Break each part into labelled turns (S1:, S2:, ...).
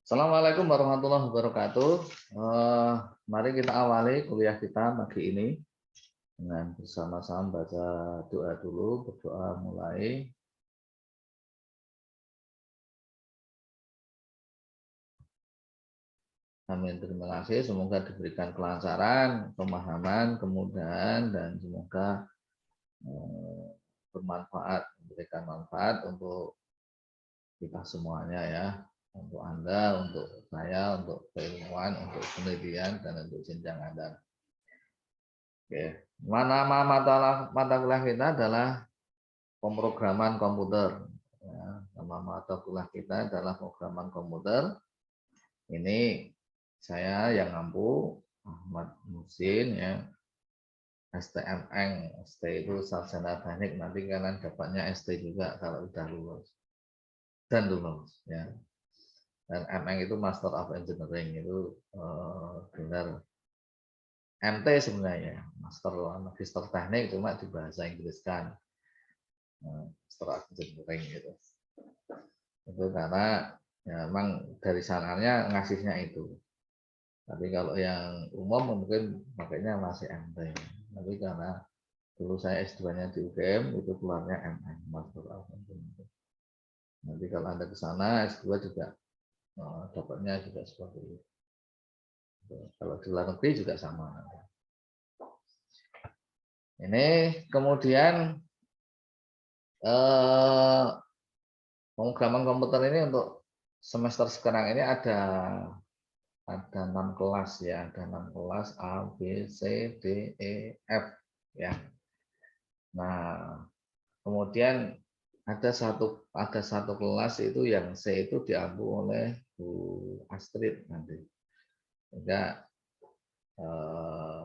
S1: Assalamualaikum warahmatullahi wabarakatuh. Mari kita awali kuliah kita pagi ini dengan bersama-sama baca doa dulu, berdoa mulai. Amin. Terima kasih. Semoga diberikan kelancaran, pemahaman, kemudahan, dan semoga bermanfaat, memberikan manfaat untuk kita semuanya ya. Untuk Anda, untuk saya, untuk keilmuan, untuk penelitian, dan untuk jenjang Anda. Oke. Nama mata kuliah kita adalah pemrograman komputer. Ya, nama mata kuliah kita adalah pemrograman komputer. Ini saya yang ngampu, Ahmad Musin ya. STMN, ST itu sarjana teknik, nanti kalian dapatnya ST juga kalau udah lulus. Dan lulus ya. Dan MN itu Master of Engineering, itu benar. MT sebenarnya, Master Magister Teknik, cuma di bahasa Inggris kan. Master of Engineering gitu. Itu karena ya, memang dari sananya ngasihnya itu. Tapi kalau yang umum mungkin pakainya masih MT. Tapi karena dulu saya S2-nya di UGM, itu keluarnya MN, Master of Engineering. Nanti kalau Anda ke sana S2 juga dapatnya juga seperti itu. Kalau di luar negeri juga sama. Ini kemudian pemrograman komputer ini untuk semester sekarang ini ada 6 kelas ya, ada 6 kelas A, B, C, D, E, F ya. Nah, kemudian ada satu kelas itu yang C itu diambil oleh Bu Astrid nanti. Sehingga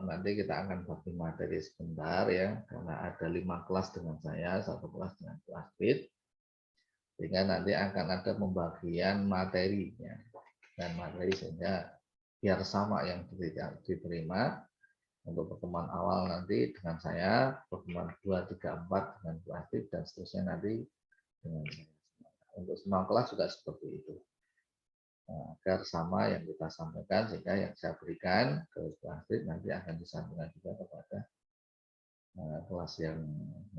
S1: nanti kita akan bagi materi sebentar ya, karena ada 5 kelas dengan saya, 1 kelas dengan Bu Astrid. Sehingga nanti akan ada pembagian materinya dan materi sehingga biar sama yang diterima untuk pertemuan awal nanti dengan saya, pertemuan 2, 3, 4 dengan Bu Astrid dan seterusnya nanti dengan saya. Untuk semua kelas juga seperti itu. Nah, agar sama yang kita sampaikan sehingga yang saya berikan ke Bu Astrid nanti akan disampaikan juga kepada kelas yang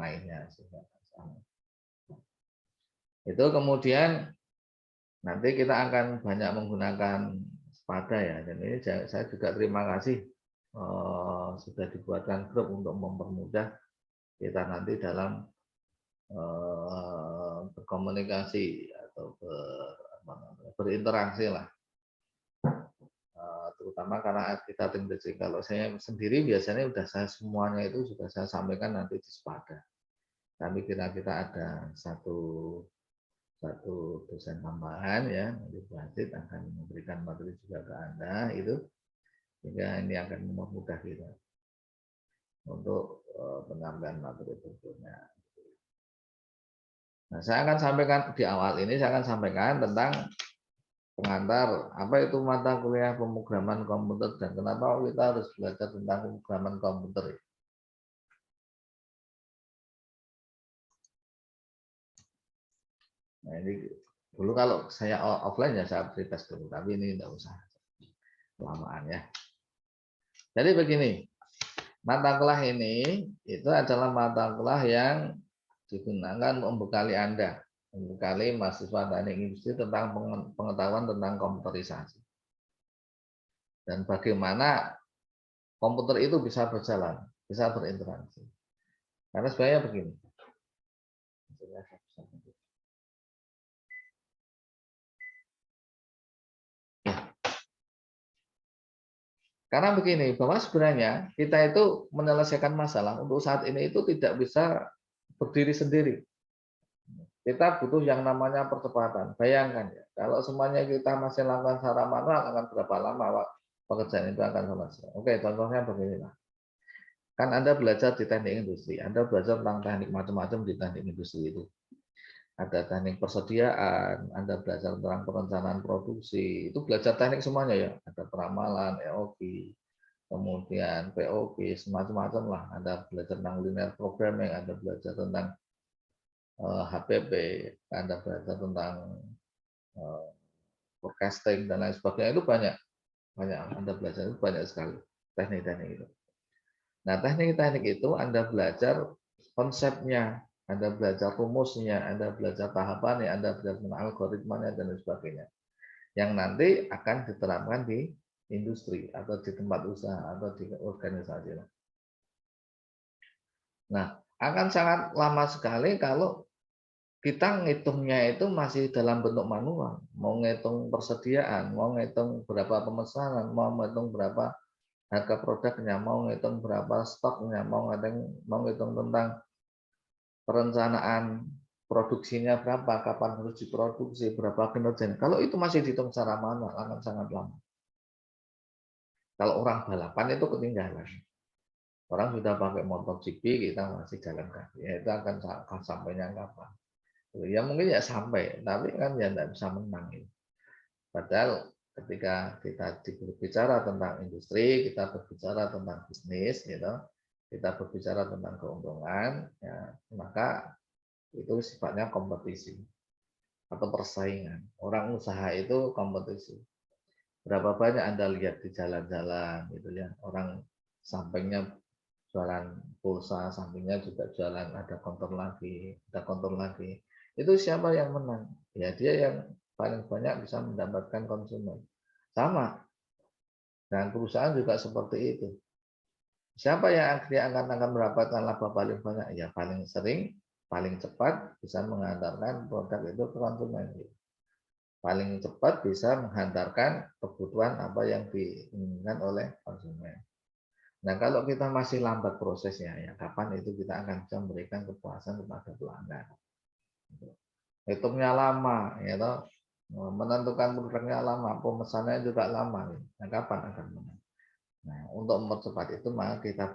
S1: lainnya sehingga sama. Itu kemudian nanti kita akan banyak menggunakan Spada ya, dan ini saya juga terima kasih sudah dibuatkan grup untuk mempermudah kita nanti dalam berkomunikasi atau berinteraksi lah, terutama karena kita tinggi. Kalau saya sendiri biasanya saya semuanya itu sudah saya sampaikan nanti di Spada. Tapi kita ada satu dosen tambahan ya, nanti Bu Astrid akan memberikan materi juga ke Anda itu, sehingga ini akan mempermudah kita untuk penambahan materi berikutnya. Nah, saya akan sampaikan di awal ini, saya akan sampaikan tentang pengantar apa itu mata kuliah pemrograman komputer dan kenapa kita harus belajar tentang pemrograman komputer. Nah, ini dulu kalau saya offline ya saya beri tes dulu, tapi ini tidak usah kelamaan ya. Jadi begini, mata kuliah ini itu adalah mata kuliah yang digunakan membekali Anda, membekali mahasiswa teknik industri tentang pengetahuan tentang komputerisasi. Dan bagaimana komputer itu bisa berjalan, bisa berinteraksi. Karena sebenarnya begini. Karena begini, bahwa sebenarnya kita itu menyelesaikan masalah untuk saat ini itu tidak bisa berdiri sendiri. Kita butuh yang namanya percepatan. Bayangkan ya, kalau semuanya kita masih lakukan secara manual, akan berapa lama pekerjaan itu akan selesai. Oke, contohnya beginilah. Kan Anda belajar di teknik industri, Anda belajar tentang teknik macam-macam di teknik industri itu. Ada teknik persediaan, Anda belajar tentang perencanaan produksi, itu belajar teknik semuanya ya. Ada peramalan, EOQ, kemudian POP, semacam-macam lah. Anda belajar tentang linear programming, Anda belajar tentang HPP, Anda belajar tentang forecasting dan lain sebagainya itu banyak Anda belajar itu banyak sekali teknik-teknik itu. Nah, teknik-teknik itu Anda belajar konsepnya, Anda belajar rumusnya, Anda belajar tahapannya, Anda belajar algoritmanya dan lain sebagainya. Yang nanti akan diterapkan di industri atau di tempat usaha atau di organisasi. Nah, akan sangat lama sekali kalau kita ngitungnya itu masih dalam bentuk manual. Mau ngitung persediaan, mau ngitung berapa pemesanan, mau ngitung berapa harga produknya, mau ngitung berapa stoknya, mau ngitung tentang perencanaan produksinya berapa, kapan harus diproduksi, berapa kinerjanya. Kalau itu masih dihitung secara manual akan sangat lama. Kalau orang balapan itu ketinggalan. Orang sudah pakai MotoGP, kita masih jalan kaki. Ya, itu akan sampainya kapan? Ya mungkin ya sampai, tapi kan ya tidak bisa menang. Padahal ketika kita berbicara tentang industri, kita berbicara tentang bisnis, gitu, kita berbicara tentang keuntungan, ya, maka itu sifatnya kompetisi atau persaingan. Orang usaha itu kompetisi. Berapa banyak Anda lihat di jalan-jalan, gitu ya, orang sampingnya jualan pulsa, sampingnya juga jualan, ada konter lagi, ada konter lagi. Itu siapa yang menang? Ya dia yang paling banyak bisa mendapatkan konsumen. Sama, dan perusahaan juga seperti itu. Siapa yang akan mendapatkan laba paling banyak? Ya paling sering, paling cepat bisa menghantarkan produk itu ke konsumen. Paling cepat bisa menghantarkan kebutuhan apa yang diinginkan oleh konsumen. Nah, kalau kita masih lambat prosesnya, ya kapan itu kita akan bisa memberikan kepuasan kepada pelanggan. Hitungnya lama, ya toh. Menentukan produknya lama, pemesanannya juga lama. Nah, kapan akan menang? Nah, untuk mempercepat itu maka kita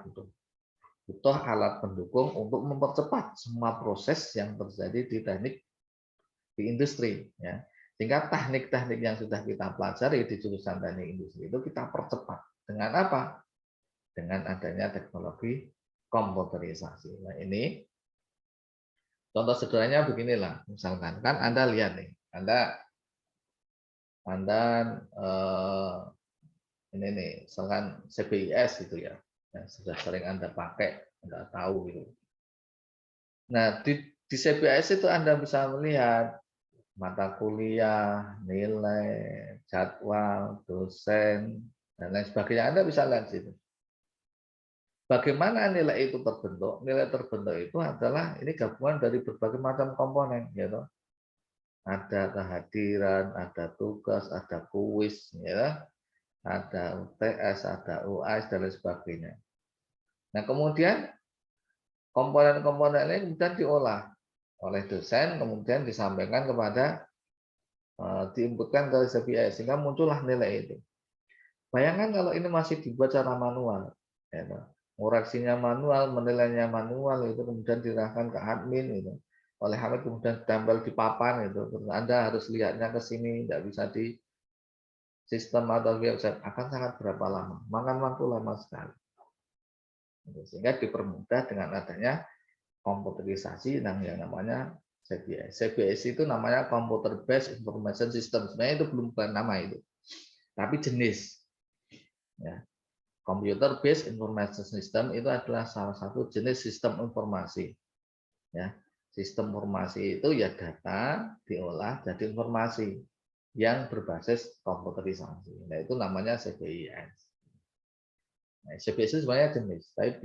S1: butuh alat pendukung untuk mempercepat semua proses yang terjadi di teknik di industri, ya. Sehingga teknik-teknik yang sudah kita pelajari di jurusan teknik industri itu kita percepat. Dengan apa? Dengan adanya teknologi komputerisasi. Nah, ini contoh sederhananya beginilah. Misalkan kan Anda lihat nih, Anda ini nih, misalkan CBIS gitu ya, yang sudah sering Anda pakai, Anda tahu gitu. Nah, di CBIS itu Anda bisa melihat mata kuliah, nilai, jadwal, dosen, dan lain sebagainya. Anda bisa lihat situ. Bagaimana nilai itu terbentuk? Nilai terbentuk itu adalah ini gabungan dari berbagai macam komponen, gitu. Ada kehadiran, ada tugas, ada kuis, ya, ada UTS, ada UAS, dan lain sebagainya. Nah, kemudian komponen-komponen ini kemudian diolah oleh dosen, kemudian disampaikan kepada diinputkan ke CPI sehingga muncullah nilai itu. Bayangkan kalau ini masih dibuat secara manual, ya, koreksinya manual, menilainya manual, itu kemudian diserahkan ke admin, itu oleh admin kemudian ditempel di papan, itu Anda harus lihatnya ke sini, tidak bisa di sistem atau website, akan sangat berapa lama, makan waktu lama sekali. Sehingga dipermudah dengan adanya komputerisasi yang namanya CBS. CBS itu namanya Computer Based Information System. Sebenarnya itu belum bukan nama itu, tapi jenis. Ya. Computer Based Information System itu adalah salah satu jenis sistem informasi. Ya. Sistem informasi itu ya data diolah jadi informasi yang berbasis komputerisasi. Nah, itu namanya CBIS. Nah, CBIS itu sebenarnya jenis, tapi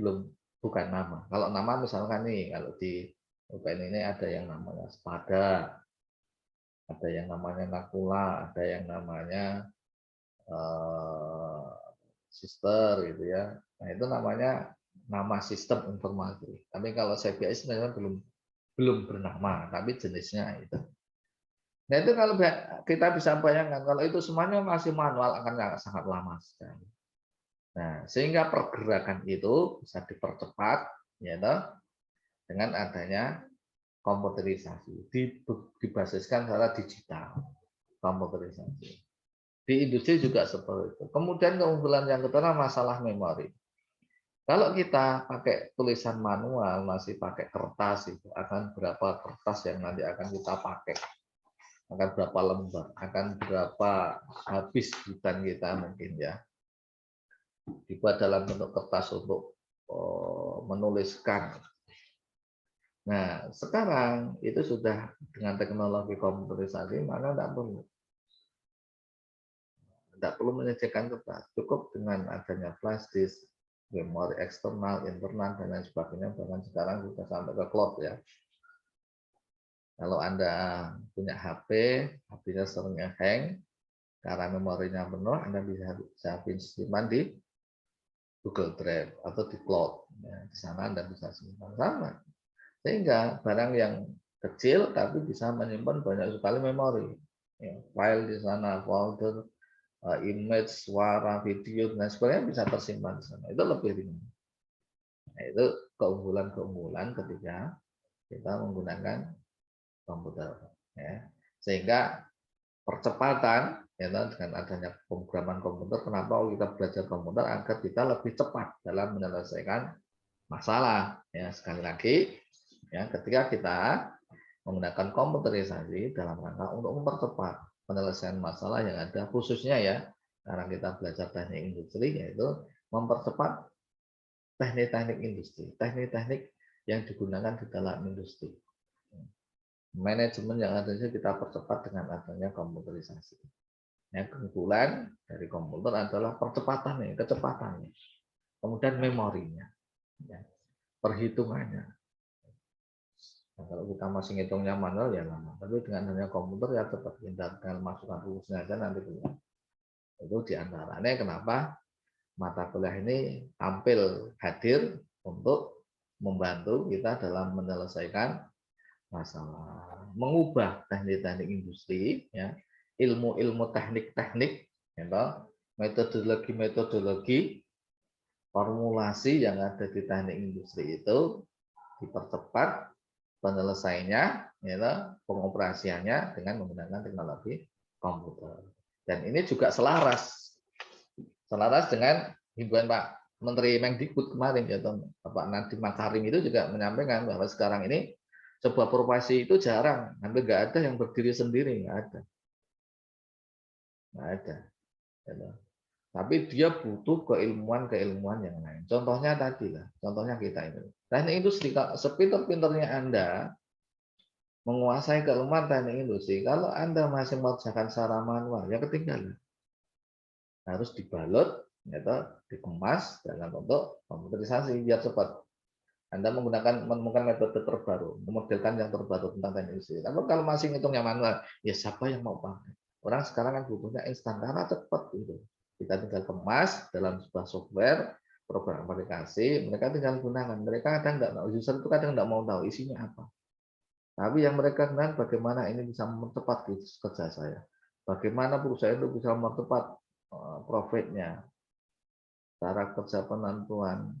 S1: bukan nama. Kalau nama misalkan nih, kalau di UPN ini ada yang namanya Spada, ada yang namanya Nakula, ada yang namanya Sister gitu ya. Nah, itu namanya nama sistem informasi. Tapi kalau CBIS sebenarnya belum bernama, tapi jenisnya itu. Nah, itu kalau kita bisa bayangkan kalau itu semuanya masih manual akan sangat lama sekali. Nah, sehingga pergerakan itu bisa dipercepat ya toh, dengan adanya komputerisasi, dibasiskan secara digital komputerisasi. Di industri juga seperti itu. Kemudian keunggulan yang kedua masalah memori. Kalau kita pakai tulisan manual, masih pakai kertas, itu akan berapa kertas yang nanti akan kita pakai. akan berapa lembar, akan berapa habis hutan kita mungkin ya, dibuat dalam bentuk kertas untuk menuliskan. Nah, sekarang itu sudah dengan teknologi komputerisasi, maka tidak perlu menyediakan kertas, cukup dengan adanya flash disk, memori eksternal, internal, dan lain sebagainya. Bahkan sekarang sudah sampai ke cloud ya. Kalau Anda punya HP, HP-nya sering hang, karena memorinya penuh, Anda bisa simpan di Google Drive atau di cloud. Ya, di sana Anda bisa simpan sama. Sehingga barang yang kecil tapi bisa menyimpan banyak sekali memori. Ya, file di sana, folder, image, suara, video, dan sebagainya bisa tersimpan di sana. Itu lebih ringan. Nah, itu keunggulan-keunggulan ketika kita menggunakan komputer. Ya. Sehingga percepatan ya, dengan adanya pemrograman komputer, kenapa kita belajar komputer agar kita lebih cepat dalam menyelesaikan masalah. Ya, sekali lagi, ya, ketika kita menggunakan komputerisasi dalam rangka untuk mempercepat penyelesaian masalah yang ada, khususnya ya, karena kita belajar teknik industri, yaitu mempercepat teknik-teknik industri, teknik-teknik yang digunakan di dalam industri. Manajemen yang adanya kita percepat dengan adanya komputerisasi. Yang keunggulan dari komputer adalah percepatannya, kecepatannya, kemudian memorinya, ya, perhitungannya. Nah, kalau kita masih ngitungnya manual ya lama, tapi dengan adanya komputer ya cepat, kita tinggal masukkan rumusnya aja nanti keluar. Itu diantaranya kenapa mata kuliah ini tampil hadir untuk membantu kita dalam menyelesaikan masalah, mengubah teknik-teknik industri, ya, ilmu-ilmu teknik-teknik, ya, metodologi-metodologi, formulasi yang ada di teknik industri itu dipercepat penyelesaiannya, ya, pengoperasiannya dengan menggunakan teknologi komputer. Dan ini juga selaras dengan himbauan Pak Menteri Mendikbud kemarin, ya, Bapak Nadiem Makarim itu juga menyampaikan bahwa sekarang ini sebuah profesi itu jarang, hampir nggak ada yang berdiri sendiri, nggak ada. Ya. Tapi dia butuh keilmuan yang lain. Contohnya tadi lah, contohnya kita ini. Teknik industri, sepinter-pinternya Anda menguasai keilmuan teknik industri, kalau Anda masih mengerjakan secara manual, ya ketinggalan. Harus dibalut, ya, dikemas dalam bentuk komputerisasi biar cepat. Anda menemukan metode terbaru, memodelkan yang terbaru tentang teknik industri. Tapi kalau masih ngitungnya manual, ya siapa yang mau pakai? Orang sekarang kan butuhnya instan karena cepat gitu. Kita tinggal kemas dalam sebuah software, program aplikasi, mereka tinggal gunakan. Mereka kadang nggak tahu, user itu kadang nggak mau tahu isinya apa. Tapi yang mereka kenal bagaimana ini bisa mempercepat kerja saya. Bagaimana perusahaan itu bisa mempercepat profitnya, cara kerja penentuan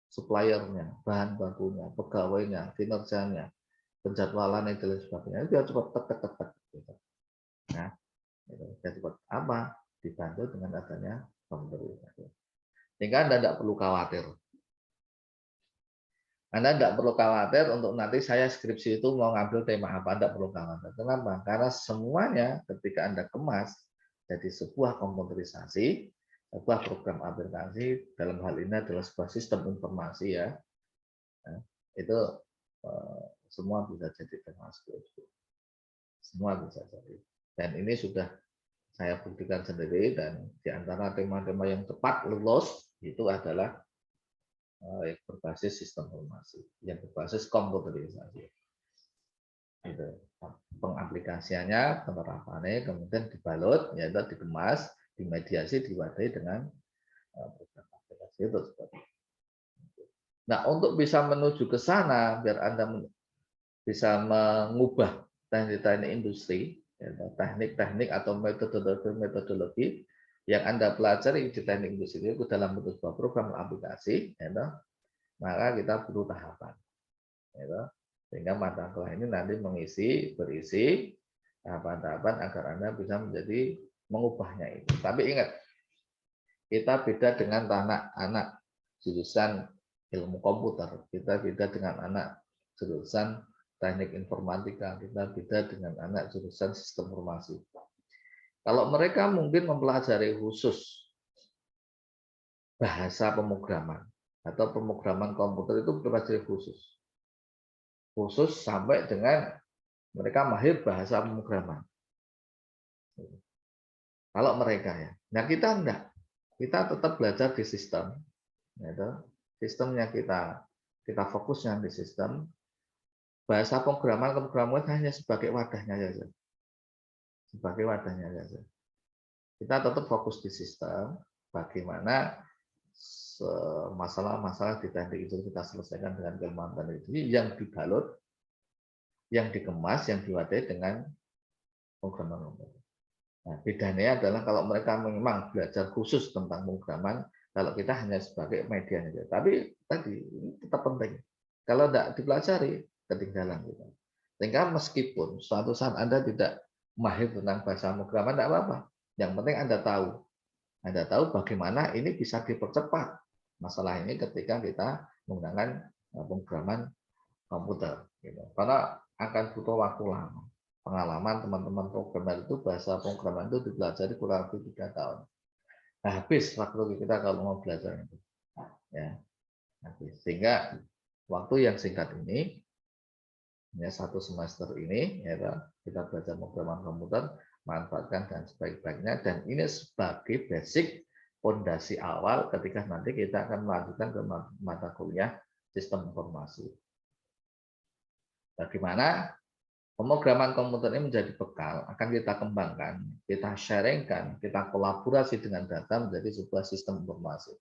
S1: suppliernya, bahan bakunya, pegawainya, kinerjanya, penjadwalan dan lain sebagainya. Itu cepat tek. Gitu. Nah, itu cepat apa? Dibantu dengan adanya komputerisasi. Sehingga Anda tidak perlu khawatir. Anda tidak perlu khawatir untuk nanti saya skripsi itu mau ngambil tema apa, tidak perlu khawatir. Kenapa? Karena semuanya ketika Anda kemas jadi sebuah komputerisasi, sebuah program aplikasi, dalam hal ini adalah sebuah sistem informasi ya, itu semua bisa jadi tema skripsi. Semua bisa jadi. Dan ini sudah saya buktikan sendiri, dan di antara tema-tema yang cepat lulus itu adalah yang berbasis sistem informasi, yang berbasis komputerisasi. Gitu. Pengaplikasiannya, penerapannya, kemudian dibalut, yaitu dikemas, dimediasi, diwadahi dengan program aplikasi itu. Nah, untuk bisa menuju ke sana, biar Anda bisa mengubah teknik-teknik industri, teknik-teknik atau metodologi yang Anda pelajari di teknik industri itu dalam bentuk sebuah program aplikasi, maka kita perlu tahapan. Sehingga mata kuliah ini nanti berisi tahapan-tahapan agar Anda bisa menjadi mengubahnya itu. Tapi ingat, kita beda dengan anak jurusan ilmu komputer, kita beda dengan anak jurusan teknik informatika, kita beda dengan anak jurusan sistem informasi. Kalau mereka mungkin mempelajari khusus bahasa pemrograman atau pemrograman komputer itu pelajari khusus sampai dengan mereka mahir bahasa pemrograman. Kalau mereka ya, nah kita enggak, kita tetap belajar di sistem, gitu. Sistemnya kita fokusnya di sistem. Bahasa pemrograman hanya sebagai wadahnya saja, Kita tetap fokus di sistem, bagaimana masalah-masalah di teknik itu kita selesaikan dengan keilmuan teknik yang dibalut, yang dikemas, yang diwadahi dengan pemrograman. Nah, bedanya adalah kalau mereka memang belajar khusus tentang pemrograman, kalau kita hanya sebagai media saja. Tapi tadi ini tetap penting. Kalau tidak dipelajari, ketinggalan kita. Sehingga meskipun suatu saat Anda tidak mahir tentang bahasa pemrograman, tidak apa-apa. Yang penting Anda tahu bagaimana ini bisa dipercepat masalah ini ketika kita menggunakan pemrograman komputer. Gitu. Karena akan butuh waktu lama. Pengalaman teman-teman programmer itu bahasa pemrograman itu dipelajari kurang lebih 3 tahun. Nah, habis waktu kita kalau mau belajar itu. Ya, habis. Sehingga waktu yang singkat ini, ya 1 semester ini, ya kita belajar pemrograman komputer, manfaatkan dan sebaik-baiknya, dan ini sebagai basic fondasi awal ketika nanti kita akan melanjutkan ke mata kuliah sistem informasi. Bagaimana pemrograman komputer ini menjadi bekal, akan kita kembangkan, kita sharingkan, kita kolaborasi dengan data menjadi sebuah sistem informasi.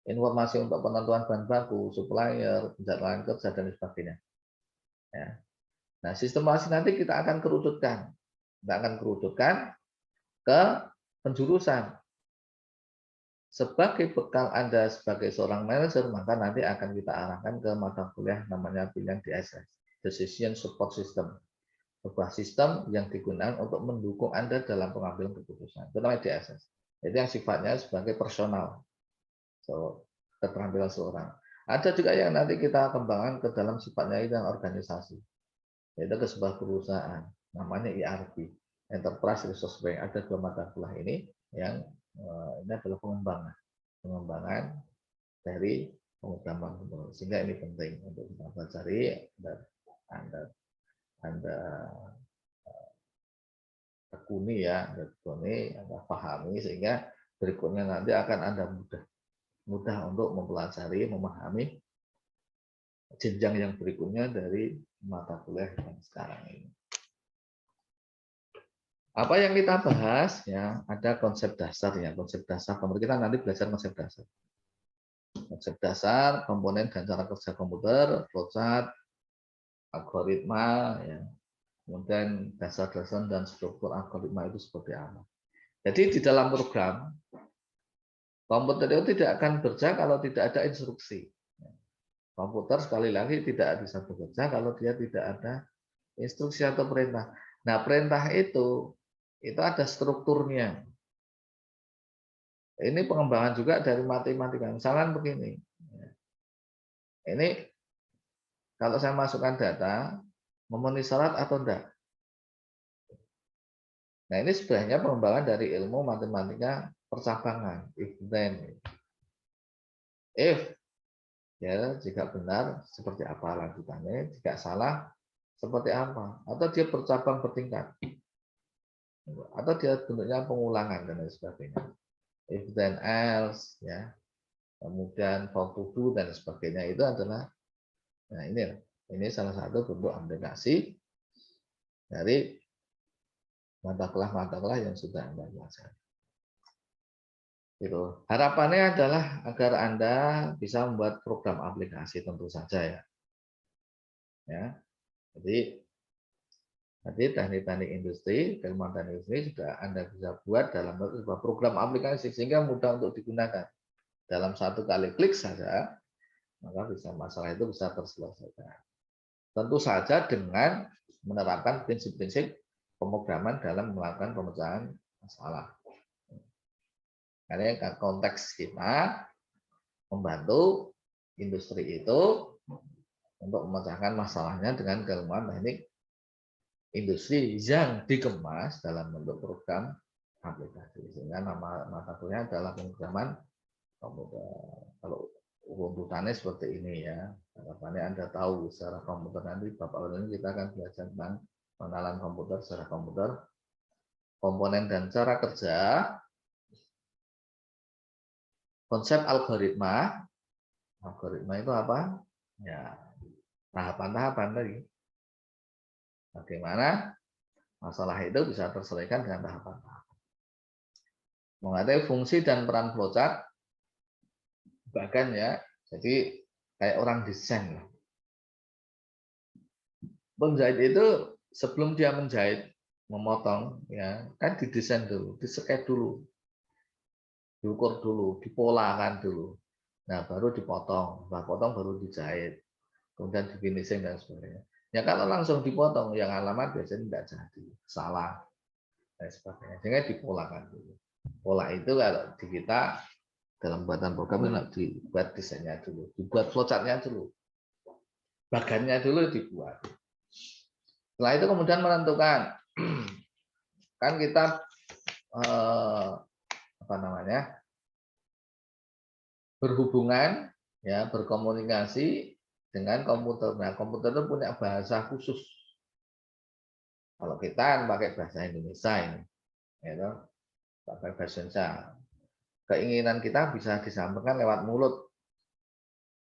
S1: Informasi untuk penentuan bahan baku, supplier, penjadwalan kerja, dan sebagainya. Ya. Nah, sistem informasi nanti kita akan kerucutkan. Kita akan kerucutkan ke penjurusan. Sebagai bekal Anda sebagai seorang manajer, maka nanti akan kita arahkan ke mata kuliah namanya pilihan DSS, Decision Support System. Sebuah sistem yang digunakan untuk mendukung Anda dalam pengambilan keputusan. Itu namanya DSS. Itu yang sifatnya sebagai personal. So, keterampilan seorang. Ada juga yang nanti kita kembangkan ke dalam sifatnya itu yang organisasi. Yaitu ke sebuah perusahaan. Namanya ERP. Enterprise Resource Bank. Ada 2 mata kuliah ini yang ini adalah pengembangan dari pemrograman komputer. Sehingga ini penting untuk kita pelajari dan Anda tekuni ya, Anda pahami sehingga berikutnya nanti akan Anda mudah untuk mempelajari, memahami jenjang yang berikutnya dari mata kuliah yang sekarang ini. Apa yang kita bahas ya, ada konsep dasar ya, konsep dasar komputer. Kita nanti belajar konsep dasar. Konsep dasar, komponen dan cara kerja komputer, flowchart, algoritma ya. Kemudian dasar-dasar dan struktur algoritma itu seperti apa. Jadi di dalam program, komputer itu tidak akan bekerja kalau tidak ada instruksi. Komputer sekali lagi tidak bisa bekerja kalau dia tidak ada instruksi atau perintah. Nah, perintah itu ada strukturnya. Ini pengembangan juga dari matematika. Misalkan begini. Ini kalau saya masukkan data, memenuhi syarat atau enggak. Nah, ini sebenarnya pengembangan dari ilmu matematika percabangan, if then. If ya, jika benar seperti apa lanjutannya, jika salah seperti apa, atau dia bercabang bertingkat, atau dia bentuknya pengulangan dan lain sebagainya. If then else, ya, kemudian for to do dan sebagainya itu adalah, nah ini salah satu bentuk aplikasi dari mata kuliah yang sudah Anda pelajari. Gitu. Harapannya adalah agar Anda bisa membuat program aplikasi tentu saja ya. Jadi teknik-teknik industri, keilmuan teknik industri juga Anda bisa buat dalam sebuah program aplikasi sehingga mudah untuk digunakan. Dalam 1 kali klik saja, maka bisa masalah itu bisa terselesaikan. Tentu saja dengan menerapkan prinsip-prinsip pemrograman dalam melakukan pemecahan masalah. Karena konteks kita membantu industri itu untuk memecahkan masalahnya dengan keilmuan teknik industri yang dikemas dalam bentuk program aplikasi. Sehingga nama mata kuliah adalah pemrograman komputer. Kalau runtutannya seperti ini ya. Harapannya Anda tahu secara komputer, nanti Bapak ini kita akan belajar tentang pengenalan komputer secara komputer, komponen dan cara kerja, konsep algoritma. Algoritma itu apa? Ya, tahapan-tahapan tadi. Bagaimana masalah itu bisa terselesaikan dengan tahapan-tahapan. Mengenai fungsi dan peran flowchart, bahkan ya, jadi kayak orang desain. Penjahit itu sebelum dia menjahit, memotong, ya kan didesain dulu, diseket dulu, diukur dulu, dipolakan dulu. Nah, baru dipotong, setelah potong baru dijahit, kemudian di finishing dan sebagainya. Ya kalau langsung dipotong, yang alamat biasanya tidak jadi, salah dan sebagainya. Sehingga dipolakan dulu. Pola itu kalau di kita dalam buatan program itu dibuat desainnya dulu, dibuat flowchartnya dulu, bagannya dulu dibuat. Setelah itu kemudian menentukan, kan kita apa namanya, berhubungan ya, berkomunikasi dengan komputer. Nah, komputer itu punya bahasa khusus. Kalau kita kan pakai bahasa Indonesia ini, ya, pakai bahasa Indonesia. Keinginan kita bisa disampaikan lewat mulut,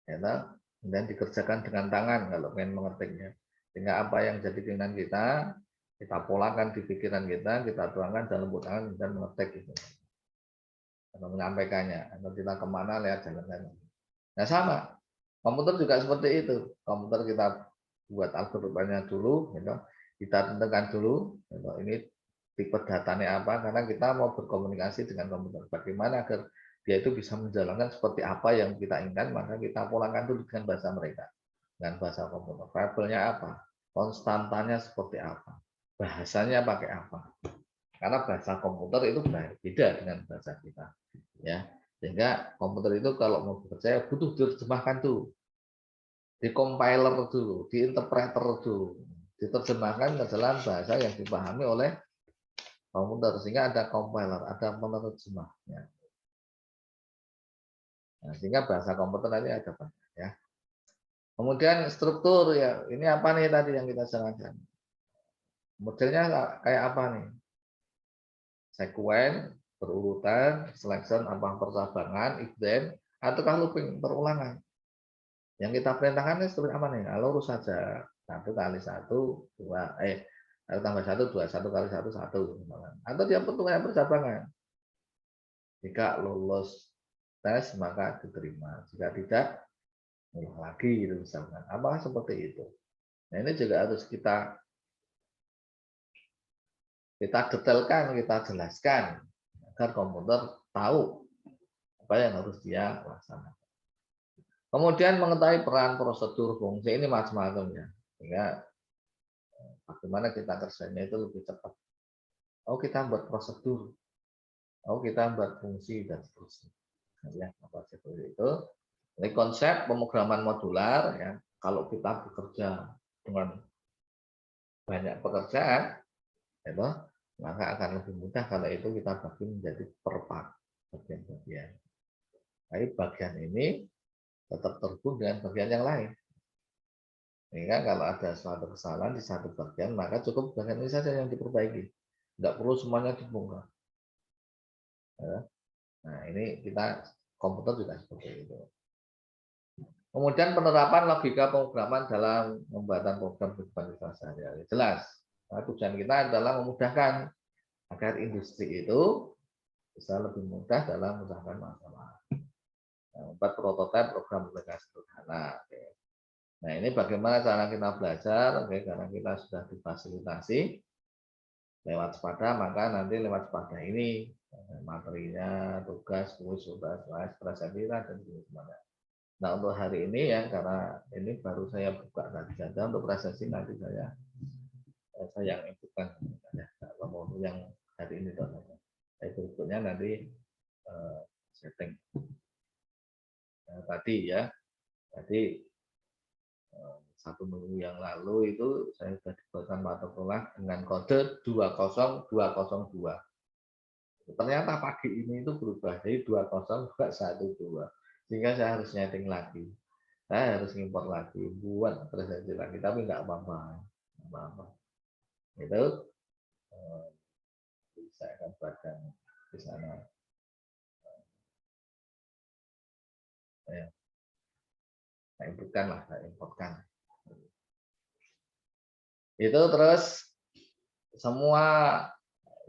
S1: ya, dan dikerjakan dengan tangan kalau ingin mengetiknya. Sehingga apa yang jadi keinginan kita polakan di pikiran kita tuangkan dalam lembut tangan dan mengetik gitu. Atau menyampaikannya, atau kita kemana lihat jalan-jalan. Nah sama, komputer juga seperti itu. Komputer kita buat algoritmanya dulu, gitu. Kita tentukan dulu, gitu. Ini tipe datanya apa, karena kita mau berkomunikasi dengan komputer. Bagaimana agar dia itu bisa menjalankan seperti apa yang kita inginkan, maka kita pulangkan dulu dengan bahasa mereka, dengan bahasa komputer. Variabelnya apa, konstantanya seperti apa, bahasanya pakai apa. Karena bahasa komputer itu beda dengan bahasa kita, ya. Sehingga komputer itu kalau mau bekerja butuh diterjemahkan dulu, di compiler dulu, di interpreter dulu, diterjemahkan ke dalam bahasa yang dipahami oleh komputer, sehingga ada compiler, ada penerjemahnya. Nah, sehingga bahasa komputer nanti ada banyak ya. Kemudian struktur ya, ini apa nih tadi yang kita jelaskan? Modelnya kayak apa nih? Sekuen, berurutan, selection, apa percabangan, if then, ataukah looping, perulangan. Yang kita perintahkan ini seperti apa nih? Lurus saja, 1 kali 1, 2, tambah 1, 2, 1 kali 1, 1. Atau dia perhitungan percabangan. Jika lulus tes maka diterima. Jika tidak, ulang lagi gitu misalkan. Apakah seperti itu? Nah ini juga harus kita detailkan, kita jelaskan agar komputer tahu apa yang harus dia laksanakan. Kemudian mengetahui peran, prosedur, fungsi ini macam-macam ya. Sehingga bagaimana kita kerjanya itu lebih cepat. Oh kita buat prosedur, oh kita buat fungsi dan seterusnya. Ya, apa seperti itu. Ini konsep pemrograman modular ya. Kalau kita bekerja dengan banyak pekerjaan, itu maka akan lebih mudah kalau itu kita bagi menjadi per part, bagian-bagian. Tapi bagian ini tetap terhubung dengan bagian yang lain. Sehingga kalau ada suatu kesalahan di satu bagian, maka cukup bagian ini saja yang diperbaiki. Tidak perlu semuanya dibongkar. Ya. Nah, ini kita komputer juga seperti itu. Kemudian penerapan logika pemrograman dalam pembuatan program kehidupan kita sehari-hari. Jelas, nah, tujuan kita adalah memudahkan agar industri itu bisa lebih mudah dalam memecahkan masalah. Membuat prototipe program aplikasi sederhana. Nah ini bagaimana cara kita belajar, karena kita sudah difasilitasi lewat Sepada, maka nanti lewat Sepada ini materinya, tugas, kuis, presentasi dan semuanya. Nah untuk hari ini ya, karena ini baru saya buka tadi saja untuk presentasi nanti saya yang inputkan ya, kalau yang hari ini contohnya. Berikutnya nanti setting tadi ya, tadi 1 minggu yang lalu itu saya sudah dibuatkan mata kuliah dengan kode 20202. Ternyata pagi ini itu berubah jadi 20212, sehingga saya harus nyeting lagi. Saya harus import lagi, buat presentasi lagi, tapi nggak apa-apa. Itu saya akan buatkan di sana. Saya importkan. Itu terus semua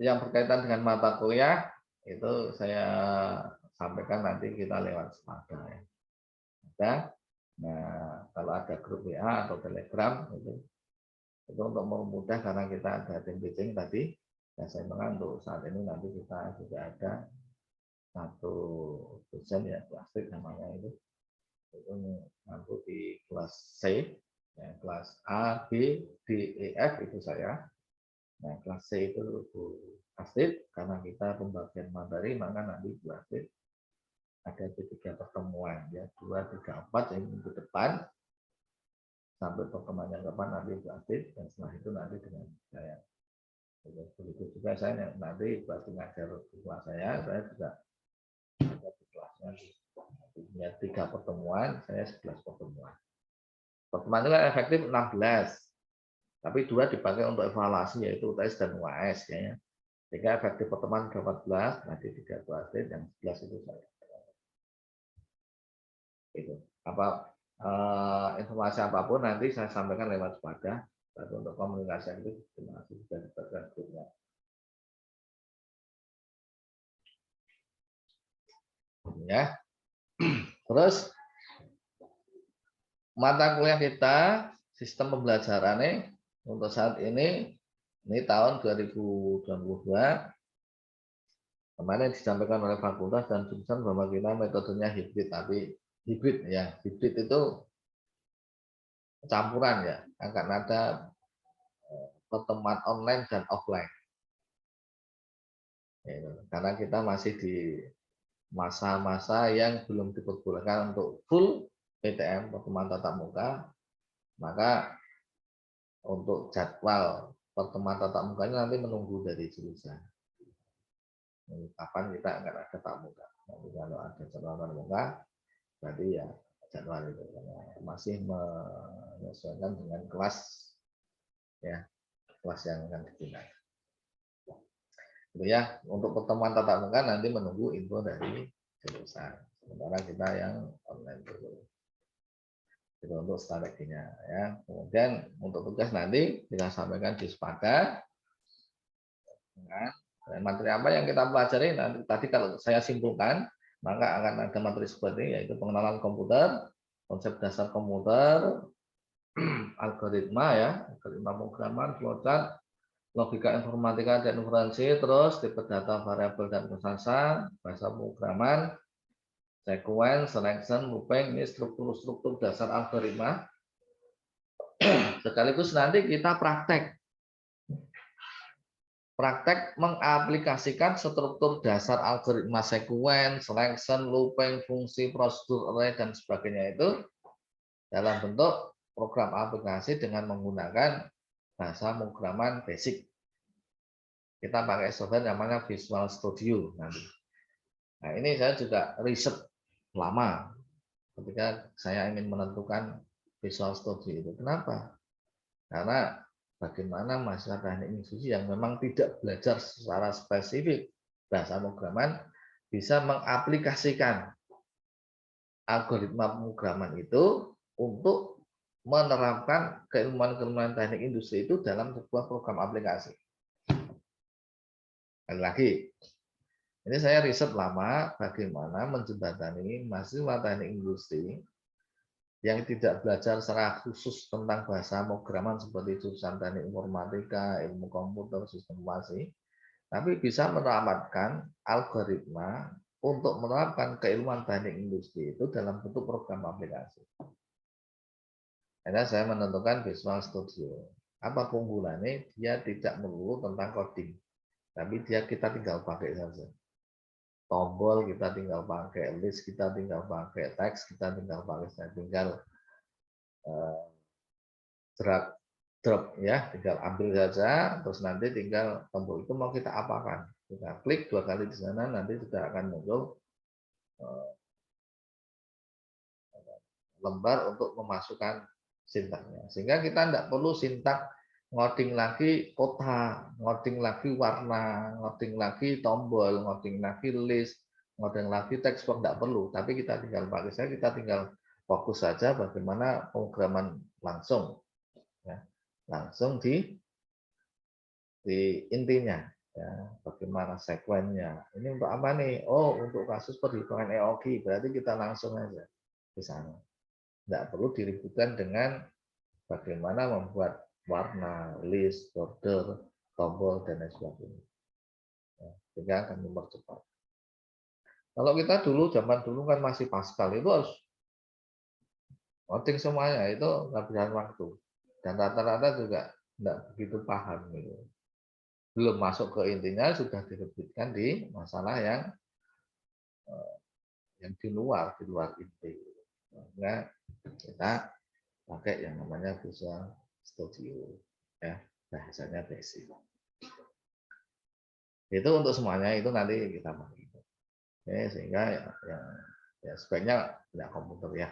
S1: yang berkaitan dengan mata kuliah itu saya sampaikan nanti kita lewat Spada ya. Nah, kalau ada grup WA atau Telegram itu untuk memudahkan karena kita ada tim meeting tadi. Ya saya mengantuk saat ini nanti kita juga ada satu dosen ya plastik namanya itu mampu di kelas C, ya, kelas A, B, D, E, F itu saya. Nah, kelas C itu Bu Astrid, karena kita pembagian materi, maka nanti Bu Astrid ada 3 pertemuan, ya 2, 3, 4 yang minggu depan, sampai pertemuan yang depan nanti Bu Astrid, dan setelah itu nanti dengan saya. Begitu juga saya nanti Bu Astrid ngajar kelas saya juga ada di kelasnya, punya 3 pertemuan, saya 11 pertemuan. Pertemuan itu efektif 16. Tapi 2 dipakai untuk evaluasi yaitu UTS dan UAS ya. Sehingga efektif pertemuan 14, nanti 3 Astrid, yang 11 itu saya. Itu. Apa informasi apapun nanti saya sampaikan lewat Spada. Tapi untuk komunikasi itu terima kasih sudah dibagikan grupnya. Ya. Terus mata kuliah kita sistem pembelajarannya untuk saat ini tahun 2022 kemarin disampaikan oleh fakultas dan jurusan bahwa kita metodenya hibrid, tapi hibrid ya, hibrid itu campuran ya, akan ada pertemuan online dan offline. Ya, karena kita masih di masa-masa yang belum diperbolehkan untuk full PTM pertemuan tatap muka, maka untuk jadwal pertemuan tatap mukanya nanti menunggu dari jurusan. Kapan kita akan ada tatap muka? Nanti kalau ada jadwal tatap muka, berarti ya jadwal itu masih menyesuaikan dengan kelas ya, kelas yang akan digunakan. Itu ya, untuk pertemuan tatap muka nanti menunggu info dari jurusan. Sementara kita yang online dulu. Itu untuk strateginya ya. Kemudian untuk tugas nanti kita sampaikan di Spada. Nah, materi apa yang kita pelajari nanti tadi kalau saya simpulkan, maka akan ada materi seperti yaitu pengenalan komputer, konsep dasar komputer, algoritma ya, algoritma pemrograman, flowchart, logika informatika dan inferensi, terus tipe data variabel dan kesasar, bahasa pemrograman, sequence, selection, looping, ini struktur-struktur dasar algoritma. Sekaligus nanti kita praktek mengaplikasikan struktur dasar algoritma sequence, selection, looping, fungsi, prosedur, array, dan sebagainya itu dalam bentuk program aplikasi dengan menggunakan bahasa pemrograman basic. Kita pakai software namanya Visual Studio nanti. Nah, ini saya juga riset lama ketika saya ingin menentukan Visual Studio itu. Kenapa? Karena bagaimana mahasiswa teknik industri yang memang tidak belajar secara spesifik bahasa pemrograman bisa mengaplikasikan algoritma pemrograman itu untuk menerapkan keilmuan-keilmuan teknik industri itu dalam sebuah program aplikasi. Lagi, ini saya riset lama bagaimana menjembatani mahasiswa teknik industri yang tidak belajar secara khusus tentang bahasa pemrograman seperti jurusan teknik informatika, ilmu komputer, sistem informasi, tapi bisa menerapkan algoritma untuk menerapkan keilmuan teknik industri itu dalam bentuk program aplikasi. Karena saya menentukan Visual Studio. Apa keunggulannya? Dia tidak melulu tentang coding, tapi kita tinggal pakai saja. Tombol kita tinggal pakai, list kita tinggal pakai, teks kita tinggal pakai, saya tinggal drag drop ya, tinggal ambil saja, terus nanti tinggal tombol itu mau kita apakan. Kita klik 2 kali di sana, nanti sudah akan muncul lembar untuk memasukkan sintaknya. Sehingga kita tidak perlu sintak ngoding lagi kota, ngoding lagi warna, ngoding lagi tombol, ngoding lagi list, ngoding lagi teks box, tidak perlu. Tapi kita tinggal pakai saja, kita tinggal fokus saja bagaimana pemrograman langsung, ya, langsung di intinya, ya, bagaimana sekuennya. Ini untuk apa nih? Oh, untuk kasus perhitungan EOG, berarti kita langsung aja ke sana. Tidak perlu diributkan dengan bagaimana membuat warna, list, border, tombol, dan lain sebagainya. Ya, sehingga akan mempercepat. Kalau kita dulu, zaman dulu kan masih Pascal, itu harus coding semuanya, itu ngabisin waktu. Dan rata-rata juga tidak begitu paham. Gitu. Belum masuk ke intinya, sudah direbutkan di masalah yang di luar inti. Nah, kita pakai yang namanya Visual Studio, ya, bahasanya basic. Itu untuk semuanya itu nanti kita pakai. Oke, sehingga ya sebaiknya punya komputer ya.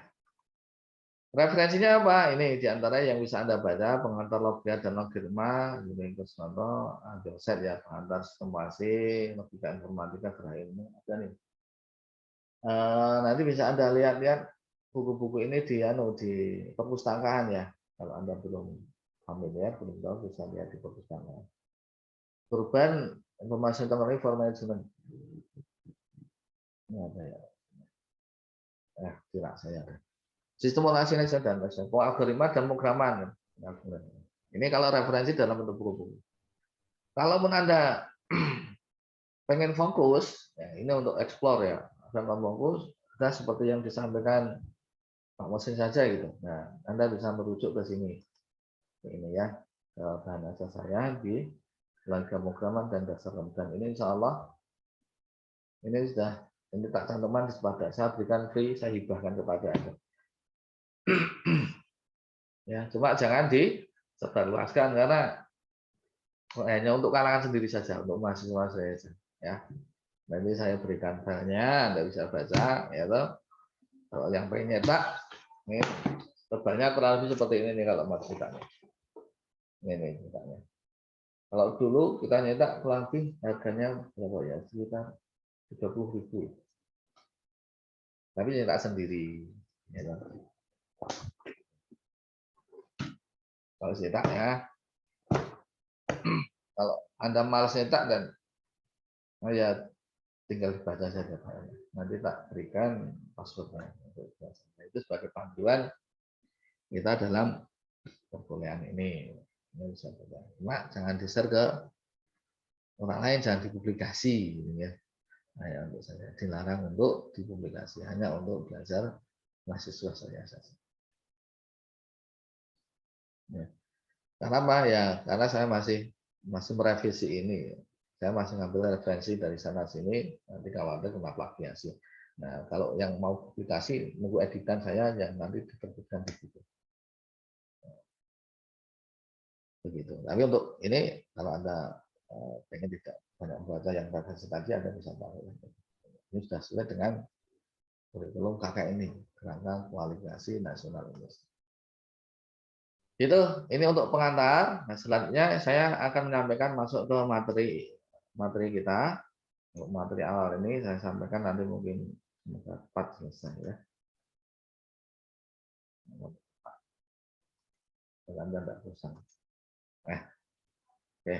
S1: Referensinya apa? Ini diantara yang bisa Anda baca, pengantar logica dan logaritma, Unikus Noto, Doset ya, pengantar sistemasi, logika informatika, gerah ilmu, ada nih. Nanti bisa Anda lihat-lihat buku-buku ini di perpustakaan ya. Kalau Anda belum familiar, belum tahu, bisa lihat di perpustakaan. Urban Information Technology for Management. Ini ada ya. Tidak saya ada. Sistem operasi dan algoritma dan pemrograman. Ini kalau referensi dalam bentuk buku-buku. Kalau Anda pengen fokus, ya ini untuk explore ya. Dan fokus, kita seperti yang disampaikan Pak Mosin saja gitu. Nah, Anda bisa merujuk ke sini. Ini ya, bahan asal saya di Logika Pemrograman dan Dasar Pemrograman. Ini insya Allah, ini sudah, ini tak cantuman pada saya berikan free, saya hibahkan kepada Anda. Ya, cuma jangan disebarluaskan karena hanya untuk kalangan sendiri saja, untuk mahasiswa saja. Ya, nanti saya berikan filenya, Anda bisa baca. Ya, toh. Kalau yang pengen nyetak, ini tebalnya kurang lebih seperti ini nih kalau mau cetaknya. Ini cetaknya. Kalau dulu kita nyetak kurang lebih harganya berapa ya? Sekitar 30.000. Tapi nyetak sendiri. Ya, kalau cetak ya, kalau Anda malas nyetak dan ya tinggal dibaca saja Pak. Nanti tak berikan passwordnya. Itu sebagai panduan kita dalam perkuliahan ini. Ini bisa baca. Cuma jangan di-share ke orang lain, jangan dipublikasi. Ya. Nah, ya, untuk saya dilarang untuk dipublikasi, hanya untuk belajar mahasiswa saya saja. Ya. Karena apa ya? Karena saya masih merevisi ini. Saya masih ngambil referensi dari sana sini. Nanti kalau ada kena plagiasi. Nah, kalau yang mau publikasi, nunggu editan saya yang nanti diterbitkan di situ. Begitu. Tapi untuk ini, kalau Anda pengen tidak banyak membaca yang referensi tadi, Anda bisa tahu. Ini sudah sesuai dengan kurikulum KK ini, Kerangka Kualifikasi Nasional Indonesia. Itu, ini untuk pengantar. Nah, selanjutnya saya akan menyampaikan masuk ke materi kita. Untuk materi awal ini saya sampaikan nanti mungkin cepat selesai ya. Anda tidak bosan. Oke.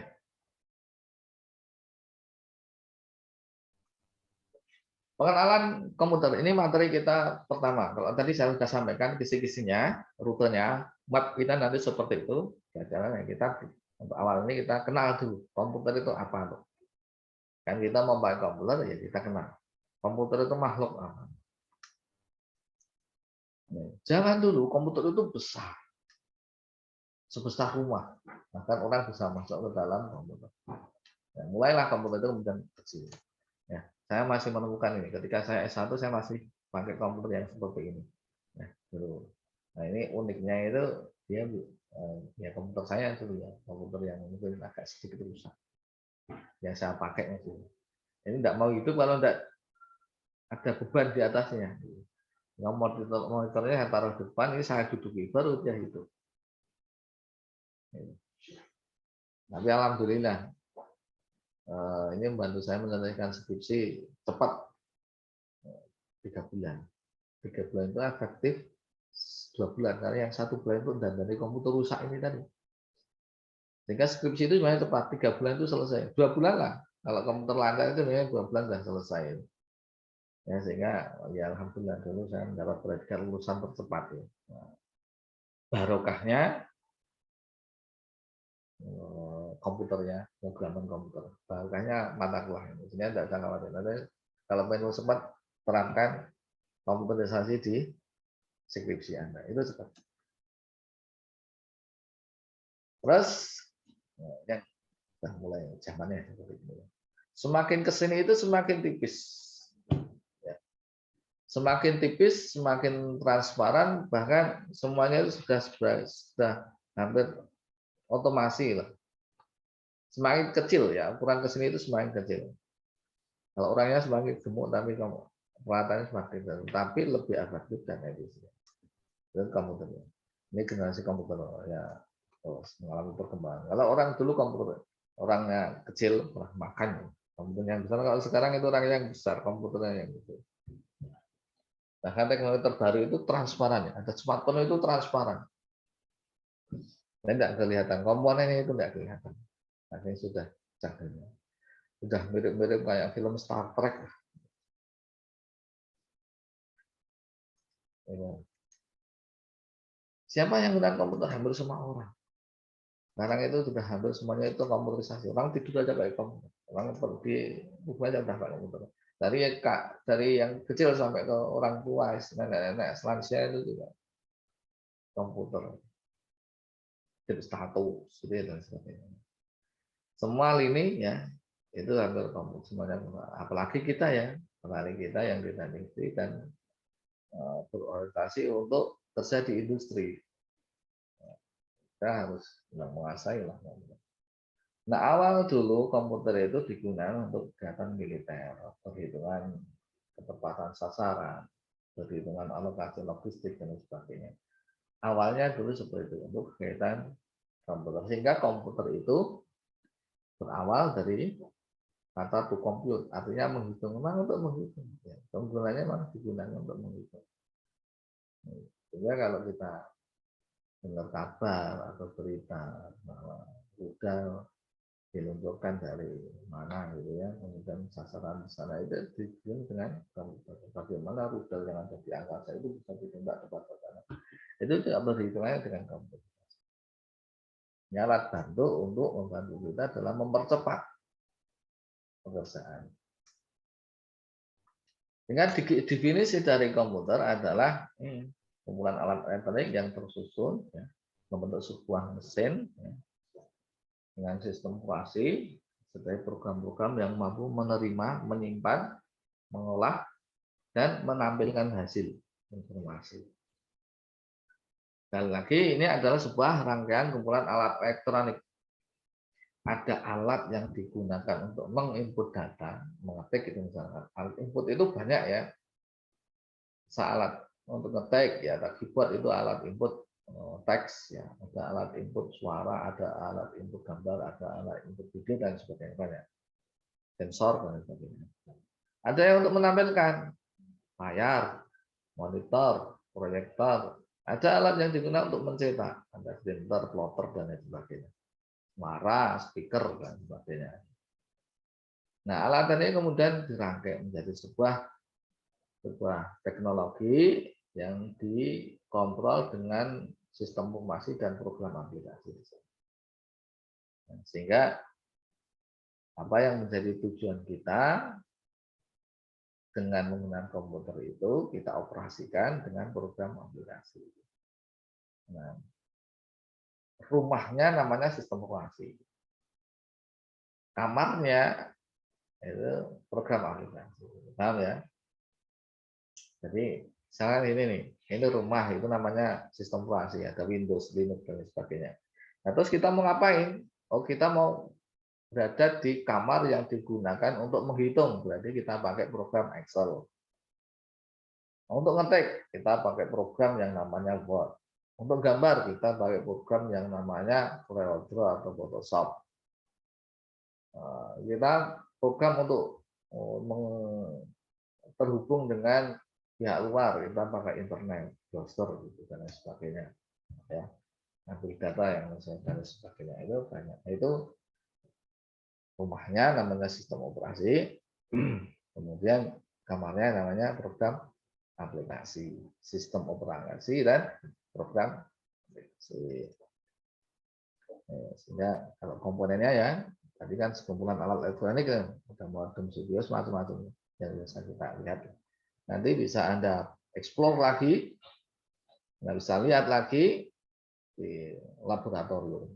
S1: Pengenalan komputer ini materi kita pertama. Kalau tadi saya sudah sampaikan kisi-kisinya, rutenya, map kita nanti seperti itu. Jalan yang kita untuk awal ini kita kenal dulu komputer itu apa. Kan kita mau pakai komputer ya kita kenal. Komputer itu makhluk apa. Jangan dulu komputer itu besar, sebesar rumah. Bahkan orang bisa masuk ke dalam komputer. Ya, mulailah komputer itu kemudian kecil. Ya, saya masih menemukan ini. Ketika saya S1 saya masih pakai komputer yang seperti ini. Nah, dulu. Nah, ini uniknya itu dia ya komputer saya dulu ya, komputer yang mungkin agak sedikit rusak yang saya pakai itu. Ini tidak mau hidup kalau tidak ada beban di atasnya. Monitornya saya taruh depan, ini saya duduki baru dia hidup. Tapi alhamdulillah ini membantu saya menyelesaikan skripsi cepat 3 bulan. 3 bulan itu efektif 2 bulan karena yang 1 bulan itu dari komputer rusak ini tadi. Sehingga skripsi itu sebenarnya cepat 3 bulan itu selesai. 2 bulan lah. Kalau komputer lancar itu sebenarnya 2 bulan sudah selesai. Ya, sehingga ya alhamdulillah dulu saya mendapat predikat lulusan tercepat ya. Nah, barokahnya komputernya, pemrograman komputer. Barokahnya mata kuliah ini. Sehingga tidak usah khawatir. Nanti kalau pengen sempat terangkan komputerisasi di skripsi Anda. Itu cepat. Terus yang sudah mulai zamannya seperti ini. Semakin kesini itu semakin tipis. Ya. Semakin tipis, semakin transparan, bahkan semuanya itu sudah hampir otomasi lah. Semakin kecil ya, ukuran kesini itu semakin kecil. Kalau orangnya semakin gemuk, tapi perawatannya semakin kecil, tapi lebih efektif dan efisien. Dan komputernya. Ini generasi komputer ya terus mengalami perkembangan. Kalau orang dulu komputer orangnya kecil pernah makan komputer yang besar. Kalau sekarang itu orang yang besar komputernya yang gitu. Bahkan teknologi terbaru itu transparan ya. Ada smartphone itu transparan. Dan tidak kelihatan komponennya itu tidak kelihatan. Akhirnya sudah canggihnya. Sudah mirip-mirip kayak film Star Trek. Siapa yang menggunakan komputer? Hampir semua orang. Sekarang itu sudah hampir semuanya itu komputerisasi. Orang tidur aja pakai komputer. Orang pergi buku aja udah pakai komputer. Dari yang kecil sampai ke orang tua, nenek-nenek, selansia itu juga komputer. Jadi status, gitu dan sebagainya. Semua lini ya itu hampir komputer semuanya. Apalagi kita ya, yang kita industri dan berorientasi untuk kerja di industri. Kita harus menguasai lah. Nah awal dulu komputer itu digunakan untuk kegiatan militer, perhitungan ketepatan sasaran, perhitungan alokasi logistik dan sebagainya. Awalnya dulu seperti itu untuk kegiatan komputer, sehingga komputer itu berawal dari kata to compute, artinya menghitung, memang untuk menghitung. Ya, penggunanya memang digunakan untuk menghitung. Sehingga kalau kita dengar kabar atau berita bahwa rudal diluncurkan dari mana gitu ya, kemudian sasaran di sana itu dibikin dengan komputer. Bagaimana rudal yang ada di angkasa itu bisa ditembak tepat sasaran. Itu juga berhitungannya dengan komputer. Ini alat bantu untuk membantu kita dalam mempercepat pekerjaan. Dengan definisi dari komputer adalah kumpulan alat elektronik yang tersusun ya, membentuk sebuah mesin ya, dengan sistem operasi sebagai program-program yang mampu menerima, menyimpan, mengolah, dan menampilkan hasil informasi. Sekali lagi, ini adalah sebuah rangkaian kumpulan alat elektronik. Ada alat yang digunakan untuk menginput data, mengetik itu misalkan. Alat input itu banyak ya. Alat untuk ngetik ya, keyboard itu alat input teks ya, ada alat input suara, ada alat input gambar, ada alat input video dan sebagainya banyak. Sensor dan sebagainya. Ada yang untuk menampilkan layar, monitor, proyektor. Ada alat yang digunakan untuk mencetak, ada printer, plotter dan sebagainya. Suara, speaker dan sebagainya. Nah, alat ini kemudian dirangkai menjadi sebuah teknologi yang dikontrol dengan sistem informasi dan program aplikasi. Sehingga apa yang menjadi tujuan kita dengan menggunakan komputer itu kita operasikan dengan program aplikasi. Nah, rumahnya namanya sistem operasi. Kamarnya itu program aplikasi. Paham ya? Jadi misalkan ini nih, Ini rumah, itu namanya sistem operasi, ada Windows, Linux dan sebagainya. Nah, terus kita mau ngapain? Oh, kita mau berada di kamar yang digunakan untuk menghitung, berarti kita pakai program Excel. Untuk ngetik kita pakai program yang namanya Word. Untuk gambar kita pakai program yang namanya Corel Draw atau Photoshop. Kita program untuk terhubung dengan pihak luar, kita pakai internet, browser gitu dan sebagainya. Ya, ambil data yang dan sebagainya itu banyak. Itu rumahnya namanya sistem operasi, kemudian kamarnya namanya program aplikasi, sistem operasi dan program aplikasi. Sehingga kalau komponennya ya tadi kan sekumpulan alat elektronik kan, ada modem, CPU, macam-macam yang bisa kita lihat. Nanti bisa Anda explore lagi, Anda bisa lihat lagi di laboratorium.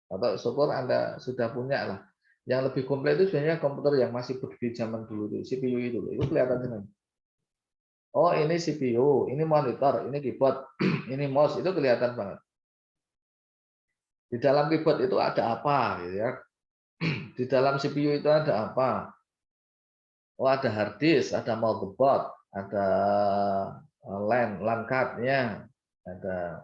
S1: Atau syukur Anda sudah punya lah. Yang lebih komplit itu sebenarnya komputer yang masih berdiri zaman dulu itu, CPU itu kelihatan dengan. Oh, ini CPU, ini monitor, ini keyboard, ini mouse, itu kelihatan banget. Di dalam keyboard itu ada apa, gitu ya? Di dalam CPU itu ada apa? Oh, ada hard disk, ada motherboard, ada LAN card-nya, ada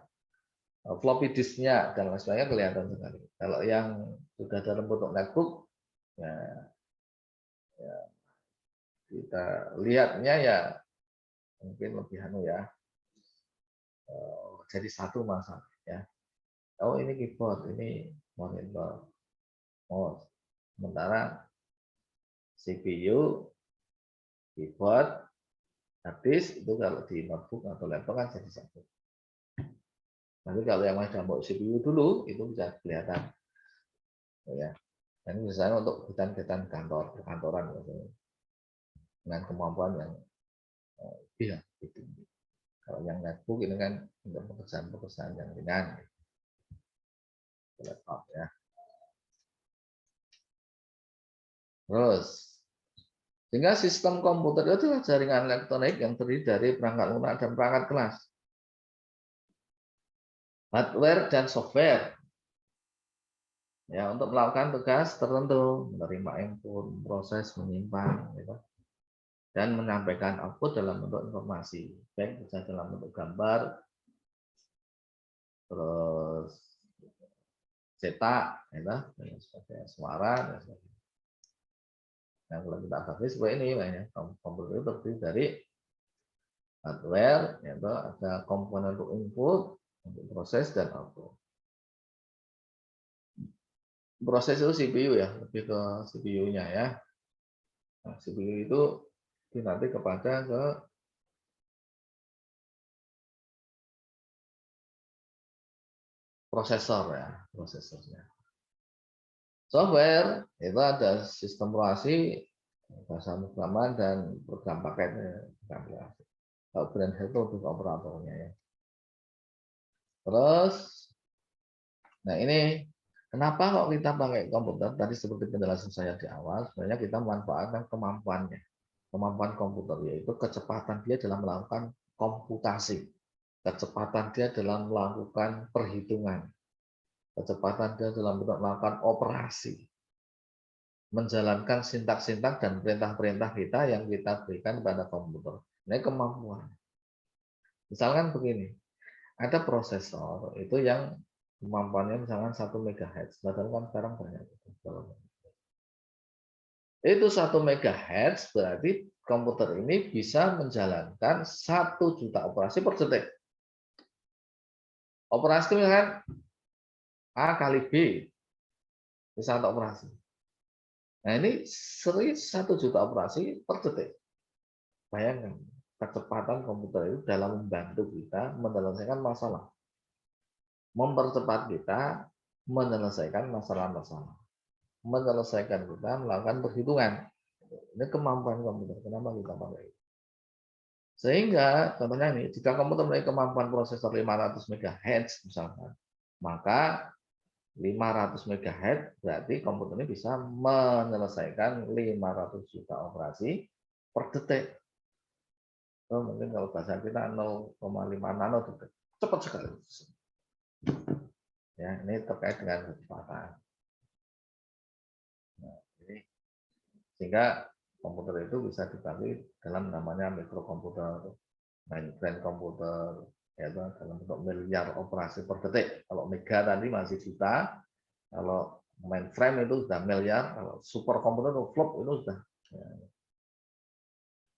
S1: floppy disk-nya, dan lain sebagainya kelihatan sekali. Kalau yang sudah dalam bentuk netbook, ya, ya kita lihatnya ya mungkin lebih ya. Jadi satu masalah ya. Oh, ini keyboard, ini monitor, mouse. Sementara CPU, keyboard, habis itu kalau di notebook atau laptop kan jadi satu. Nanti kalau yang masih mau CPU dulu itu bisa kelihatan, ya. Dan misalnya untuk kegiatan perkantoran dengan kemampuan yang lebih tinggi. Kalau yang netbook ini kan untuk pekerjaan yang ringan, laptop ya. Terus, sehingga sistem komputer itu adalah jaringan elektronik yang terdiri dari perangkat lunak dan perangkat kelas, hardware dan software. Ya, untuk melakukan tugas tertentu, menerima input, proses, menyimpan, gitu, dan menyampaikan output dalam bentuk informasi, baik bisa dalam bentuk gambar, terus cetak, gitu, dan sebagainya, suara, dan sebagainya. Nah, kalau kita bahas seperti ini, ya, komputer itu terdiri dari hardware, yaitu ada komponen untuk input, untuk proses dan output. Proses itu CPU ya, lebih ke CPU-nya ya. Nah, CPU itu nanti kepada ke prosesor ya, prosesornya. Software itu ada sistem operasi, bahasa pemrograman dan program paketnya. Kalau brand itu untuk operatornya ya. Terus, nah ini kenapa kok kita pakai komputer? Tadi seperti penjelasan saya di awal, sebenarnya kita memanfaatkan kemampuannya. Kemampuan komputer yaitu kecepatan dia dalam melakukan komputasi, kecepatan dia dalam melakukan perhitungan, kecepatan dia dalam melakukan operasi, menjalankan sintak-sintak dan perintah-perintah kita yang kita berikan pada komputer. Ini kemampuan. Misalkan begini, ada prosesor itu yang kemampuannya misalkan 1 MHz, padahal kan sekarang banyak. Itu 1 MHz berarti komputer ini bisa menjalankan 1 juta operasi per detik. Operasi misalkan A kali B, bisa untuk operasi. Nah ini 1 juta operasi per detik. Bayangkan kecepatan komputer itu dalam membantu kita menyelesaikan masalah. Mempercepat kita menyelesaikan masalah-masalah. Menyelesaikan kita melakukan perhitungan. Ini kemampuan komputer. Kenapa kita pakai itu? Sehingga contohnya ini, jika komputer memiliki kemampuan prosesor 500 MHz misalkan, maka 500 MHz berarti komputer ini bisa menyelesaikan 500 juta operasi per detik. atau mungkin kalau bahasa kita 0,5 nanodetik, cepat sekali. Ya, ini terkait dengan kecepatan. Nah, ini sehingga komputer itu bisa dibagi dalam namanya mikrokomputer, mainframe komputer, yaitu dalam bentuk miliar operasi per detik. Kalau mega tadi masih juta, kalau mainframe itu sudah miliar, kalau superkomputer atau flop itu sudah ya,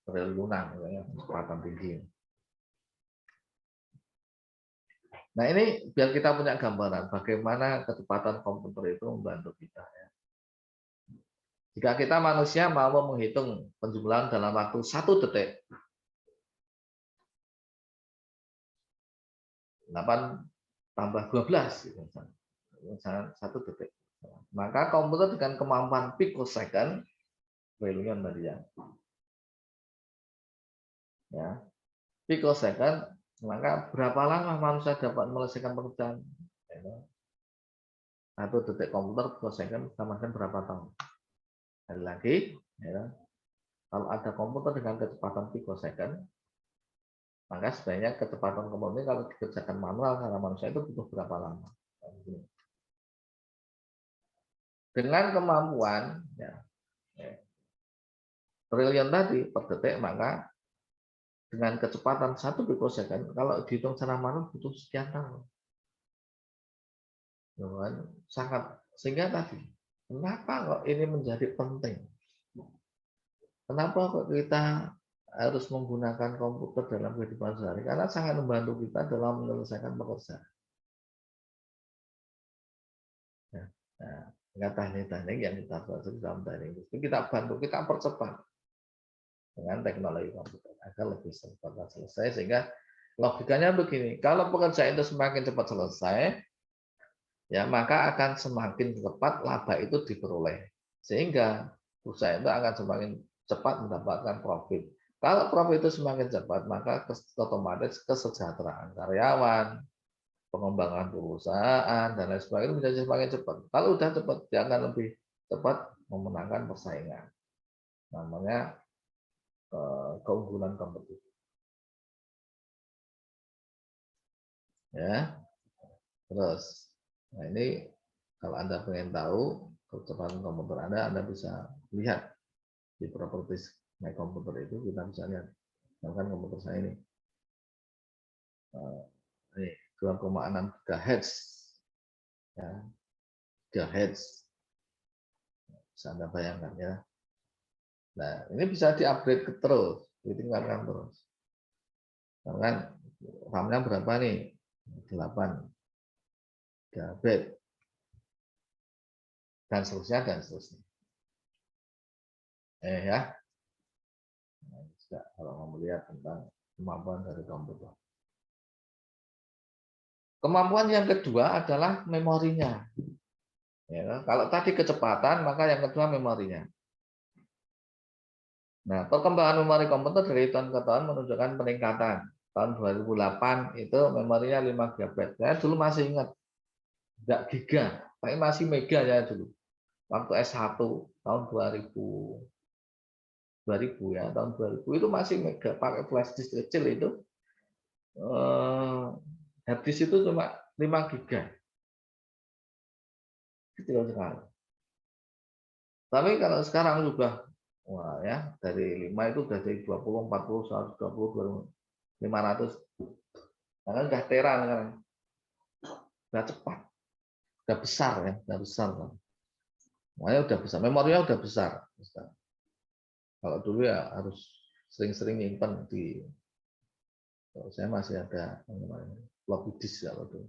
S1: triliunan, ya, kecepatan tinggi. Nah ini biar kita punya gambaran bagaimana kecepatan komputer itu membantu kita. Jika kita manusia mau menghitung penjumlahan dalam waktu 1 detik, 8 tambah 12, misalnya 1 detik. Maka komputer dengan kemampuan pikosecond, triliun tadi ya, pikosecond, maka berapa lama manusia dapat menyelesaikan pekerjaan? 1 detik komputer pikosecond sama dengan berapa tahun? Sekali lagi, ya, kalau ada komputer dengan kecepatan pikosecond, maka sebenarnya kecepatan komputer ini kalau dikerjakan manual karena manusia itu butuh berapa lama? Dengan kemampuan ya, triliun tadi per detik, maka dengan kecepatan 1 pikosecond, kalau dihitung secara manual butuh sekian tahun. Sangat, sehingga tadi, kenapa kok ini menjadi penting? Kenapa kok kita harus menggunakan komputer dalam kehidupan sehari? Karena sangat membantu kita dalam menyelesaikan pekerjaan. Nah, teknik-teknik yang kita pelajari dalam teknik itu kita bantu, kita percepat dengan teknologi komputer agar lebih cepat selesai. Sehingga logikanya begini, kalau pekerjaan itu semakin cepat selesai, ya maka akan semakin cepat laba itu diperoleh, sehingga perusahaan itu akan semakin cepat mendapatkan profit. Kalau profit itu semakin cepat, maka otomatis kesejahteraan karyawan, pengembangan perusahaan dan lain sebagainya menjadi semakin cepat. Kalau udah cepat, dia akan lebih cepat memenangkan persaingan. Namanya keunggulan kompetitif. Ya, terus, nah ini kalau Anda pengen tahu kecepatan komputer Anda bisa lihat di properties My Computer itu, kita bisa lihat. Misalkan komputer saya ini 2,6 GHz, ya, GHz, bisa Anda bayangkan ya. Nah ini bisa diupgrade terus, ditingkatkan terus. Misalkan RAM-nya berapa nih? 8 GB dan seterusnya dan seterusnya. Ya. Nah, juga kalau mau melihat tentang kemampuan dari komputer. Kemampuan yang kedua adalah memorinya. Ya, kalau tadi kecepatan, maka yang kedua memorinya. Nah, perkembangan memori komputer dari tahun ke tahun menunjukkan peningkatan. Tahun 2008 itu memorinya 5 GB. Saya dulu masih ingat, enggak giga, tapi masih mega ya dulu. Waktu S1 tahun 2000 ya, tahun 2000 itu masih mega, pakai flash disk kecil itu. Hard disk itu cuma 5 GB. Kecil sekali. Tapi kalau sekarang sudah, wah ya, dari 5 itu sudah jadi 20, 40, 120, 500. Karena sudah tera sekarang. Sudah cepat. Sudah besar ya, sudah besar. Makanya sudah besar, memorinya sudah besar. Kalau dulu ya harus sering-sering nyimpan di, kalau saya masih ada floppy disk kalau dulu.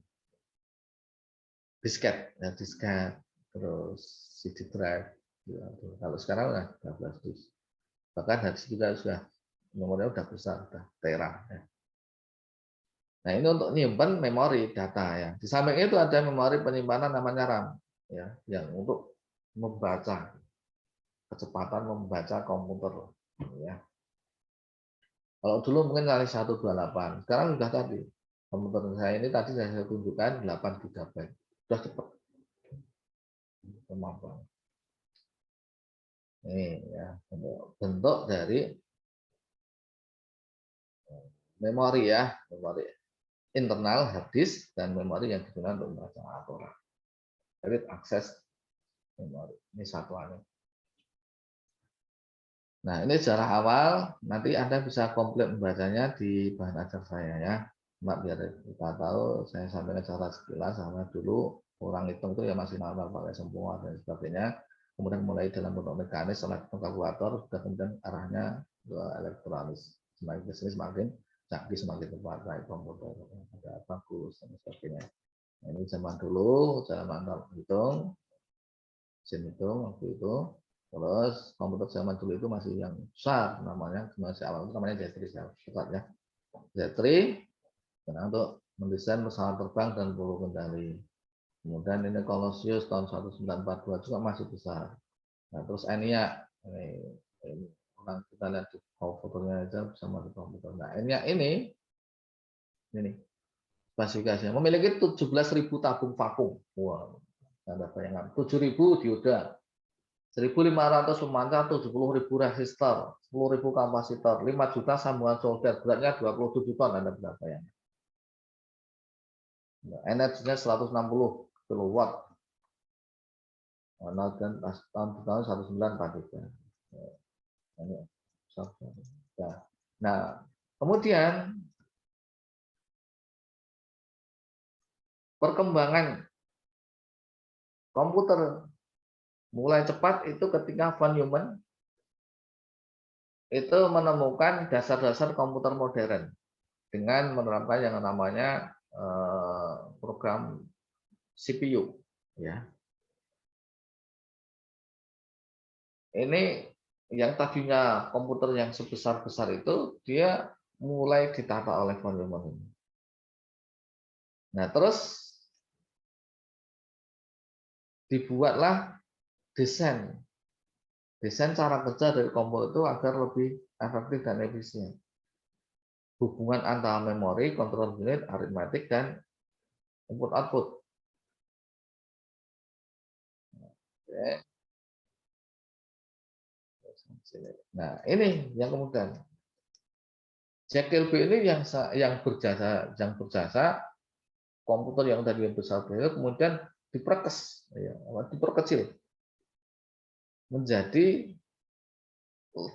S1: Disket, ya disket, terus CD drive. Ya, kalau sekarang udah flash disk. Bahkan hard disk juga sudah nomornya udah besar, udah tera. Ya. Nah ini untuk nyimpan memori data ya. Di samping itu ada memori penyimpanan namanya RAM ya, yang untuk membaca, kecepatan membaca komputer ya. Kalau dulu mungkin kali 128, sekarang sudah tadi komputer saya ini tadi saya tunjukkan 8 GB, sudah cepat kemampuan. Ini ya bentuk dari memori ya, memori internal hard disk dan memori yang digunakan untuk membaca laporan. Read access memori. Ini satuannya. Nah, ini sejarah awal. Nanti Anda bisa komplit membacanya di bahan ajar saya ya. Mbak, biar kita tahu, saya sampaikan secara sekilas, sama dulu orang hitung itu ya masih manual pakai semua dan sebagainya. Kemudian mulai dalam bentuk mekanis, setelah kalkulator, sudah kemudian arahnya ke elektronis. Semakin kesini semakin canggih, semakin terpakai komputer, ada bagus dan sebagainya. Nah, ini zaman dulu, cara manual hitung, mesin hitung waktu itu. Terus komputer zaman dulu itu masih yang besar, namanya masih awal itu namanya Z3 ya. Z3 karena untuk mendesain pesawat terbang dan peluru kendali. Kemudian ini Colossus tahun 1942 juga masih besar. Nah, terus ENIAC ini orang kita lihat di fotonya aja bisa masuk komputer. Nah, ENIAC ini spesifikasinya memiliki 17.000 tabung vakum. Wow, Anda bayangkan 7.000 dioda. 1.500 pemancar, 70.000 resistor, 10.000 kapasitor, 5 juta sambungan solder, beratnya 27 ton, Anda bisa bayangkan. Energinya 160 kilowatt. Tahun 1943. Nah, kemudian perkembangan komputer mulai cepat itu ketika von Neumann itu menemukan dasar-dasar komputer modern dengan menerapkan yang namanya program CPU. Ya, ini yang tadinya komputer yang sebesar-besar itu dia mulai ditata oleh von Neumann. Nah, terus dibuatlah desain cara kerja dari komputer itu agar lebih efektif dan efisien. Hubungan antara memori, kontrol unit, aritmatik, dan input-output. Nah, ini yang kemudian Jack Kilby ini yang berjasa komputer yang tadi besar kemudian diperkecil menjadi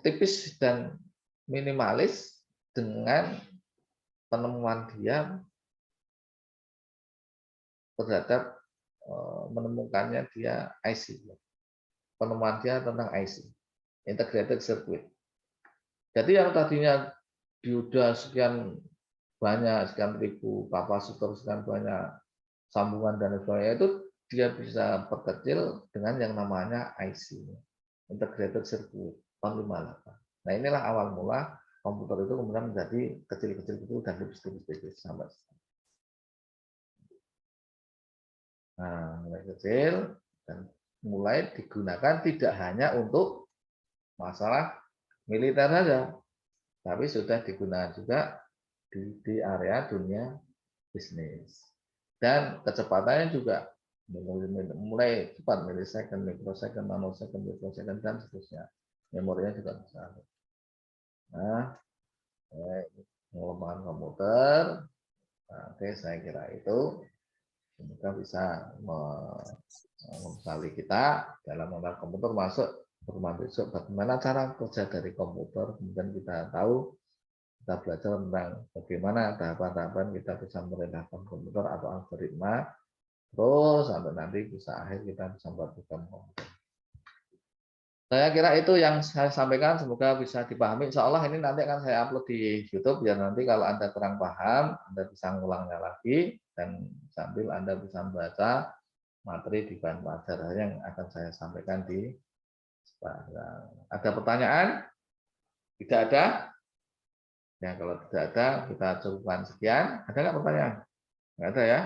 S1: tipis dan minimalis dengan penemuan dia terhadap menemukannya dia IC. Penemuan dia tentang IC, integrated circuit. Jadi yang tadinya dioda sekian banyak, sekian ribu kapasitor, sekian banyak sambungan dan sebagainya, itu dia bisa perkecil dengan yang namanya IC, integrated circuit, tahun 58. Nah, inilah awal mula komputer itu kemudian menjadi kecil-kecil dan tipis-tipis sampai sekarang. Nah, mulai kecil dan mulai digunakan tidak hanya untuk masalah militer saja, tapi sudah digunakan juga di area dunia bisnis. Dan kecepatannya juga mulai cepat, milisecond, microsecond, nanosecond, microsecond, dan seterusnya. Memorinya juga besar. Nah, pengembangan komputer, oke, saya kira itu semoga bisa membekali kita dalam mengenal komputer, masuk pertemuan besok bagaimana cara kerja dari komputer, kemudian kita tahu, kita belajar tentang bagaimana tahapan-tahapan kita bisa merendahkan komputer atau algoritma, terus sampai nanti bisa akhir kita bisa membuat program komputer. Saya kira itu yang saya sampaikan, semoga bisa dipahami. Insya Allah ini nanti akan saya upload di YouTube, biar nanti kalau Anda kurang paham, Anda bisa ngulangnya lagi, dan sambil Anda bisa membaca materi di bahan pelajaran yang akan saya sampaikan di sekarang. Ada pertanyaan? Tidak ada? Ya, kalau tidak ada, kita cukupkan sekian. Ada nggak pertanyaan? Nggak ada ya?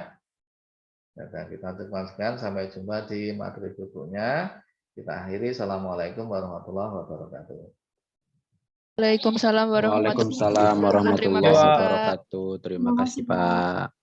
S1: Nggak ada. Kita cukupkan sekian. Sampai jumpa di materi berikutnya. Kita akhiri. Assalamualaikum warahmatullahi wabarakatuh.
S2: Waalaikumsalam warahmatullahi wabarakatuh.
S3: Waalaikumsalam warahmatullahi wabarakatuh. Terima kasih, Pak.